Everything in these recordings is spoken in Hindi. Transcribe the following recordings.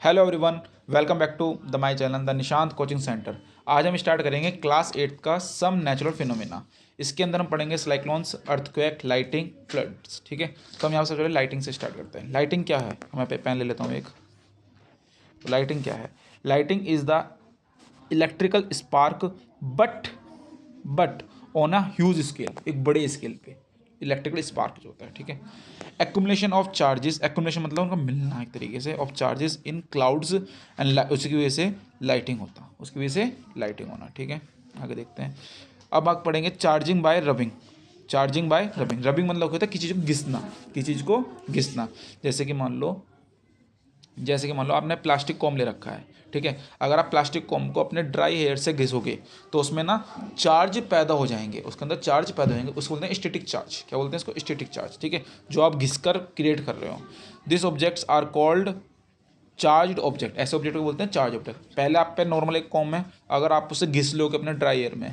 Hello everyone, welcome back to the my channel the Nishant coaching centre. आज हम स्टार्ट करेंगे क्लास 8 का सम नेचुरल फिनोमेना। इसके अंदर हम पढ़ेंगे साइक्लोन्स, अर्थक्वेक, लाइटिंग, फ्लड्स। ठीक है, तो हम यहाँ से पहले लाइटिंग से स्टार्ट करते हैं। लाइटिंग क्या है, मैं पेन ले लेता हूँ एक। तो लाइटिंग क्या है? Lighting is the electrical spark but on a huge scale, एक बड़े स्केल पे इलेक्ट्रिकल स्पार्क जो होता है। ठीक है, एक्यूमुलेशन ऑफ चार्जेस, एक्यूमुलेशन मतलब उनका मिलना एक तरीके से, of charges in clouds and उसकी वजह से लाइटिंग होता, उसकी वजह से लाइटिंग होना। ठीक है, आगे देखते हैं। अब आगे पढ़ेंगे charging by rubbing. Charging by rubbing, rubbing मतलब होता है किसी चीज़ को घिसना, किसी चीज़ को घिसना। जैसे कि मान लो आपने प्लास्टिक कॉम ले रखा है। ठीक है, अगर आप प्लास्टिक कॉम को अपने ड्राई हेयर से घिसोगे तो उसमें ना चार्ज पैदा हो जाएंगे, उसके अंदर चार्ज पैदा होंगे, उसको बोलते हैं स्टैटिक चार्ज। क्या बोलते हैं इसको? Static charge. ठीक है, जो आप घिसकर क्रिएट कर रहे हो। This objects are called charged object. ऐसे ऑब्जेक्ट को बोलते हैं चार्ज ऑब्जेक्ट। पहले आप पे नॉर्मल एक कॉम है, अगर आप उसे घिस लोगे अपने ड्राई एयर में,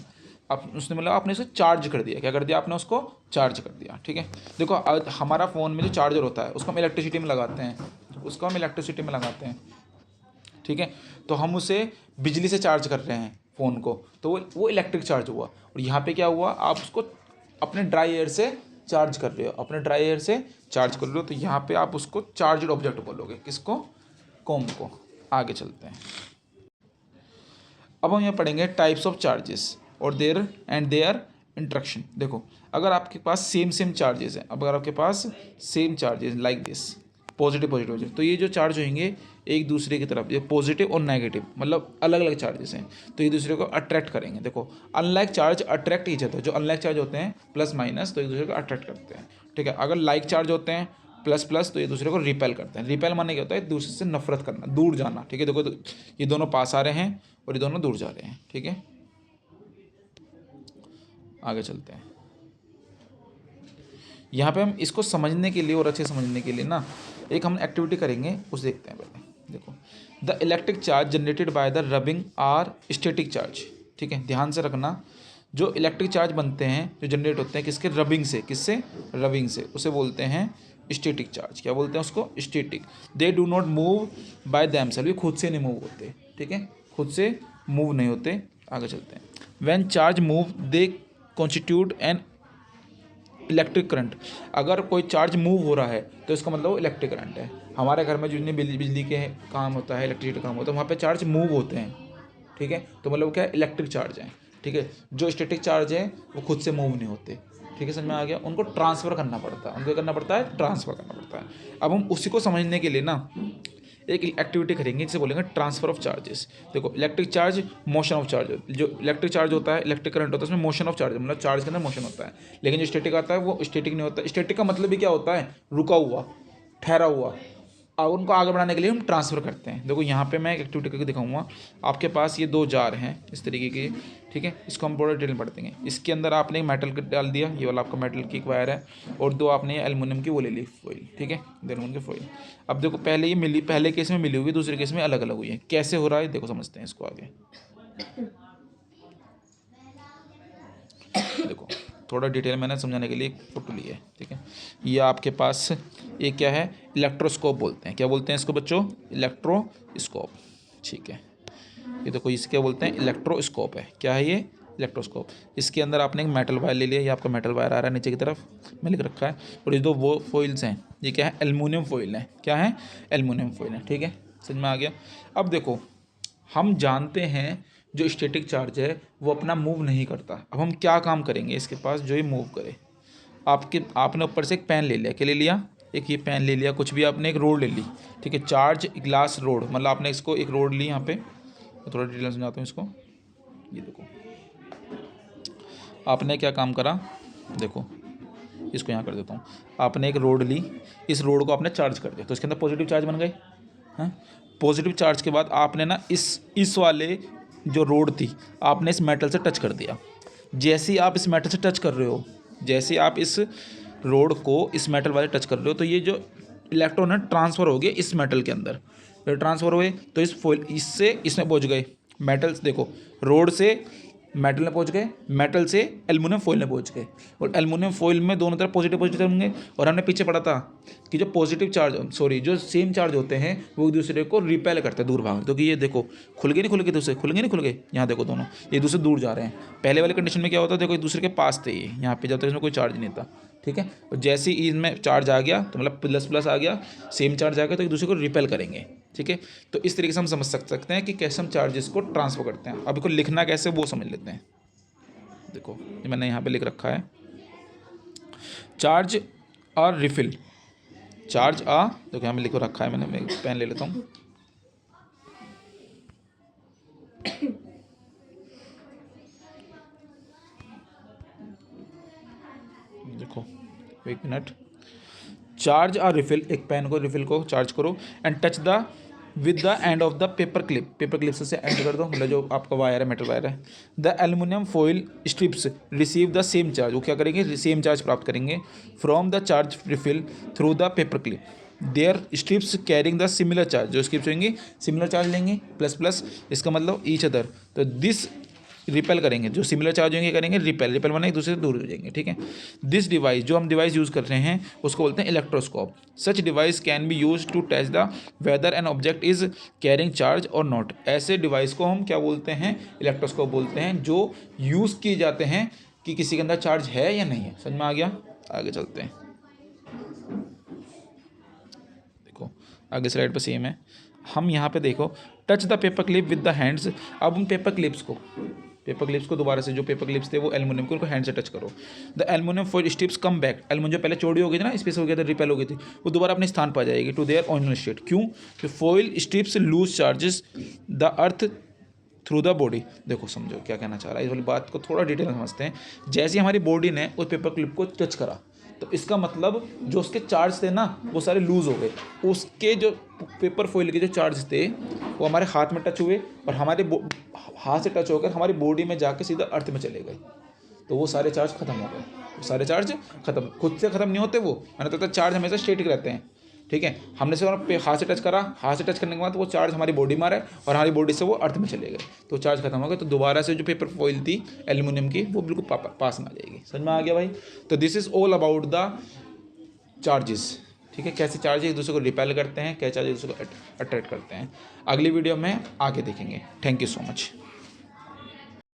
आप उसने मतलब आपने उसे चार्ज कर दिया। क्या कर दिया आपने? उसको चार्ज कर दिया। ठीक है, देखो हमारा फ़ोन में जो चार्जर होता है उसको हम इलेक्ट्रिसिटी में लगाते हैं, ठीक है, तो हम उसे बिजली से चार्ज कर रहे हैं फ़ोन को, तो वो इलेक्ट्रिक चार्ज हुआ। और यहाँ पे क्या हुआ, आप उसको अपने ड्राई एयर से चार्ज कर रहे हो, अपने ड्राई एयर से चार्ज कर रहे हो, तो यहाँ पे आप उसको चार्जड ऑब्जेक्ट बोलोगे। किसको? कॉम को। आगे चलते हैं। अब हम यहाँ पढ़ेंगे टाइप्स ऑफ चार्जेस और देयर इंट्रैक्शन। देखो, अगर आपके पास सेम चार्जेस हैं, अब अगर आपके पास same charges like this, positive, तो ये जो चार्ज होंगे एक दूसरे की तरफ, ये पॉजिटिव और नेगेटिव मतलब अलग अलग चार्जेस हैं, तो एक दूसरे को अट्रैक्ट करेंगे। देखो, unlike charge attract each other. जो अनलाइक चार्ज होते हैं प्लस माइनस, तो एक दूसरे को अट्रैक्ट करते हैं। ठीक है, अगर लाइक चार्ज होते हैं प्लस प्लस, तो एक दूसरे को रिपेल करते हैं। रिपेल माने क्या होता है? एक दूसरे से नफरत करना, दूर जाना। ठीक है, देखो तो ये दोनों पास आ रहे हैं और ये दोनों दूर जा रहे हैं। ठीक है, आगे चलते हैं। यहाँ पे हम इसको समझने के लिए और अच्छे समझने के लिए ना एक हम एक्टिविटी करेंगे, उसे देखते हैं पहले। देखो, the electric charge generated by the rubbing are static charge. ठीक है, ध्यान से रखना, जो इलेक्ट्रिक चार्ज बनते हैं, जो जनरेट होते हैं किसके? रबिंग से। किससे? रबिंग से। उसे बोलते हैं स्टैटिक चार्ज। क्या बोलते हैं उसको? Static. They do not move by themselves, ये खुद से नहीं मूव होते। ठीक है, खुद से मूव नहीं होते। आगे चलते हैं। When charge move they constitute an electric current. अगर कोई चार्ज मूव हो रहा है तो इसका मतलब इलेक्ट्रिक करंट है। हमारे घर में जितनी बिजली के काम होता है, इलेक्ट्रिसिटी काम होता है, वहाँ पे चार्ज मूव होते हैं। ठीक है, तो मतलब क्या है? इलेक्ट्रिक चार्ज है। ठीक है, जो स्टैटिक चार्ज है वो खुद से मूव नहीं होते। ठीक है, समझ में आ गया? उनको ट्रांसफ़र करना पड़ता है। उनको करना पड़ता है, ट्रांसफ़र करना पड़ता है। अब हम उसी को समझने के लिए ना एक एक्टिविटी करेंगे जिसे बोलेंगे ट्रांसफर ऑफ चार्जेस। देखो, electric charge, motion of charge. जो इलेक्ट्रिक चार्ज होता है, इलेक्ट्रिक करंट होता है, उसमें मोशन ऑफ चार्ज मतलब चार्ज के अंदर मोशन होता है। लेकिन जो स्टैटिक आता है वो स्टैटिक नहीं होता। स्टैटिक का मतलब भी क्या होता है? रुका हुआ, ठहरा हुआ। और उनको आगे बढ़ाने के लिए हम ट्रांसफ़र करते हैं। देखो, यहाँ पे मैं एक एक्टिविटी करके दिखाऊंगा। आपके पास ये दो जार हैं इस तरीके के। ठीक है, इसको हम पूरा डिटेल में पढ़ते हैं। इसके अंदर आपने एक मेटल डाल दिया, ये वाला आपका मेटल की वायर है, और दो आपने एल्युमिनियम की वो ले ली फॉइल। ठीक है, एल्युमिनियम की फॉइल। अब देखो, पहले केस में मिली हुई, दूसरे केस में अलग अलग हुई है। कैसे हो रहा है देखो, समझते हैं इसको आगे। देखो, थोड़ा डिटेल मैंने समझाने के लिए एक फोटो ली है। ठीक है, ये आपके पास ये क्या है? इलेक्ट्रोस्कोप बोलते हैं। क्या बोलते हैं इसको बच्चों? इलेक्ट्रोस्कोप। ठीक है, ये देखो, इसे क्या बोलते हैं? इलेक्ट्रोस्कोप है। क्या है ये? इलेक्ट्रोस्कोप। इसके अंदर आपने एक मेटल वायर ले लिया, ये आपका मेटल वायर आ रहा है नीचे की तरफ में लिख रखा है, और ये दो वो फॉइल्स हैं, ये क्या है? एल्युमिनियम फॉइल है। क्या है? एल्युमिनियम फॉइल है। ठीक है, समझ में आ गया? अब देखो, हम जानते हैं जो स्टैटिक चार्ज है वो अपना मूव नहीं करता। अब हम क्या काम करेंगे इसके पास जो ये मूव करे? आपने ऊपर से एक पेन ले लिया। क्या ले लिया? एक ये पेन ले लिया, कुछ भी आपने एक रोड ले ली। ठीक है, चार्ज ग्लास रोड, मतलब आपने इसको एक रोड ली। यहाँ पे मैं थोड़ा डिटेल समझाता हूँ इसको। ये देखो, आपने क्या काम करा? देखो, इसको यहाँ कर देता हूँ। आपने एक रोड ली, इस रोड को आपने चार्ज कर दिया, तो इसके अंदर पॉजिटिव चार्ज बन गए हैं। पॉजिटिव चार्ज के बाद आपने ना इस वाले जो रोड थी, आपने इस मेटल से टच कर दिया। जैसे ही आप इस मेटल से टच कर रहे हो, जैसे आप इस रोड को इस मेटल वाले टच कर रहे हो, तो ये जो इलेक्ट्रॉन है ट्रांसफ़र हो गए इस मेटल के अंदर। फिर ट्रांसफ़र हुए तो इस फॉइल इससे इसमें पहुंच गए मेटल्स। देखो, रोड से मेटल में पहुंच गए, मेटल से एल्युमिनियम फॉइल में पहुंच गए, और एल्युमिनियम फॉइल में दोनों तरफ पॉजिटिव पॉजिटिव होंगे। और हमने पीछे पढ़ा था कि जो पॉजिटिव चार्ज जो सेम चार्ज होते हैं वो एक दूसरे को रिपेल करते हैं, दूर भाग। तो कि ये देखो खुल गए नहीं खुल गए, दूसरे खुल गए नहीं खुल गए, यहाँ देखो दोनों ये दूसरे दूर जा रहे हैं। पहले वाले कंडीशन में क्या होता है, देखो एक दूसरे के पास थे, ये यहाँ पे जब तक इसमें कोई चार्ज नहीं था, ठीक है। और जैसे ही इसमें चार्ज आ गया तो मतलब प्लस प्लस आ गया, सेम चार्ज आ गया, तो एक दूसरे को रिपेल करेंगे, ठीक है। तो इस तरीके से हम समझ सकते हैं कि कैसे हम चार्जेस को ट्रांसफर करते हैं। अब इसको लिखना कैसे वो समझ लेते हैं। देखो ये मैंने यहाँ पे लिख रखा है, चार्ज और रिफिल। चार्ज देखो यहाँ पे लिख रखा है मैंने, मैं पेन ले लेता हूँ। देखो एक मिनट, चार्ज और रिफिल, एक पेन को रिफिल को चार्ज करो and touch the with the end of the paper clip, paper clip से एंड कर दो, मतलब जो आपका वायर है, मेटल वायर है। The aluminium foil strips receive the same charge, वो क्या करेंगे, सेम चार्ज प्राप्त करेंगे from the charge refill through the paper clip. Their strips carrying the similar charge, जो स्ट्रिप्स होंगी सिमिलर चार्ज लेंगे, प्लस प्लस, इसका मतलब ईच अदर। तो दिस रिपेल करेंगे, जो सिमिलर चार्ज होंगे करेंगे रिपेल, रिपेल माने एक दूसरे से दूर हो जाएंगे, ठीक है। दिस डिवाइस, जो हम डिवाइस यूज़ कर रहे हैं उसको बोलते हैं electroscope. Such device can be use to test the whether an object is carrying charge और नॉट। ऐसे डिवाइस को हम क्या बोलते हैं, इलेक्ट्रोस्कोप बोलते हैं, जो यूज़ किए जाते हैं कि किसी के अंदर चार्ज है या नहीं है। समझ में आ गया, आगे चलते हैं। देखो आगे स्लाइड पर सेम है, हम यहाँ पे देखो touch the paper clip with the hands. अब हम पेपर क्लिप्स को दोबारा से, जो पेपर क्लिप्स थे वो एल्युमिनियम को, उनको हैंड से टच करो। The aluminium foil strips come back, aluminium जो पहले चौड़ी हो गई थी ना, स्पेस हो गया था, रिपेल हो गई थी, वो दोबारा अपने स्थान पर आ जाएगी टू देयर ओरिजिनल स्टेट। क्यों, कि foil strips lose charges the earth through the body. देखो समझो क्या कहना चाह रहा है, इस वाली बात को थोड़ा डिटेल में समझते हैं। जैसे हमारी बॉडी ने उस पेपर क्लिप को टच करा, तो इसका मतलब जो उसके चार्ज थे ना वो सारे लूज़ हो गए, उसके जो पेपर फॉइल के जो चार्ज थे वो हमारे हाथ में टच हुए और हमारे हाथ से टच होकर हमारी बॉडी में जाके सीधा अर्थ में चले गए, तो वो सारे चार्ज खत्म हो गए। वो सारे चार्ज खत्म, खुद से ख़त्म नहीं होते वो, मैंने तो चार्ज हमेशा स्टेटिक रहते हैं, ठीक है। हमने सिर्फ हाथ से टच करा, हाथ से टच करने के बाद वो चार्ज हमारी बॉडी में आ रहा है और हमारी बॉडी से वो अर्थ में चले गए, तो चार्ज खत्म हो गया। तो दोबारा से जो पेपर फॉइल थी एल्युमिनियम की वो बिल्कुल पास में आ जाएगी। समझ में आ गया भाई। तो this is all about the charges, ठीक है, कैसे चार्ज एक दूसरे को रिपेल करते हैं, कैसे चार्ज एक दूसरे को अट्रैक्ट करते हैं। अगली वीडियो में आगे देखेंगे। Thank you so much.